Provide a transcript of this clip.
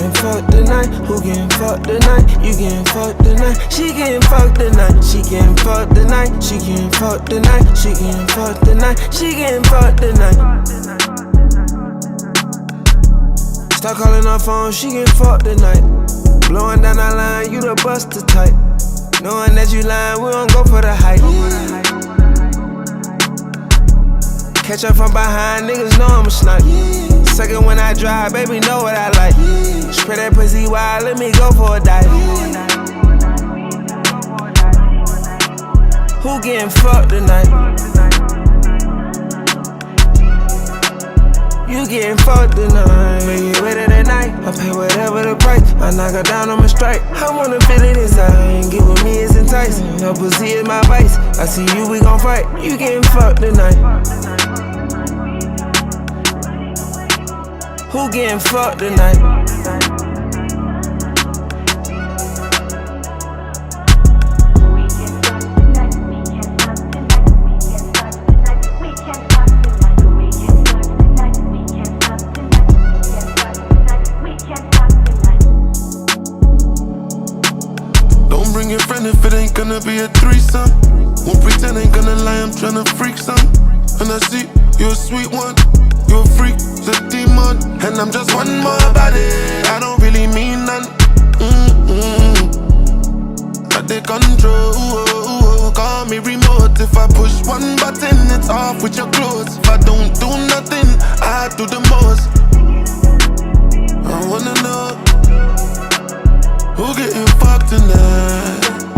getting fucked tonight? Who getting fucked tonight? You getting fucked tonight? She getting fucked tonight. She getting fucked tonight. She getting fucked tonight. She getting fucked tonight. She getting fucked tonight. Start calling her phone, she getting fucked tonight. Blowing down that line, you the buster type. Knowing that you lying, we don't go for the hype. Catch up from behind, niggas know I'm a snipe. Second when I drive, baby know what I like. Spray that pussy wild, let me go for a dive. Who getting fucked tonight? You getting fucked tonight. Make it better tonight. I pay whatever the price. I knock her down on my strike. I wanna feel it inside. Get with me is enticing. Your pussy is my vice. I see you, we gon' fight. You getting fucked tonight. Who getting fucked tonight? Don't bring your friend if it ain't gonna be a threesome. Won't pretend ain't gonna lie, I'm tryna freak some. And I see you're a sweet one, you're a freak, the demon. And I'm just one more about it, I don't really mean none. I take control, call me remote. If I push one button, it's off with your clothes. If I don't do nothing, I do the most. I wanna know who getting fucked tonight.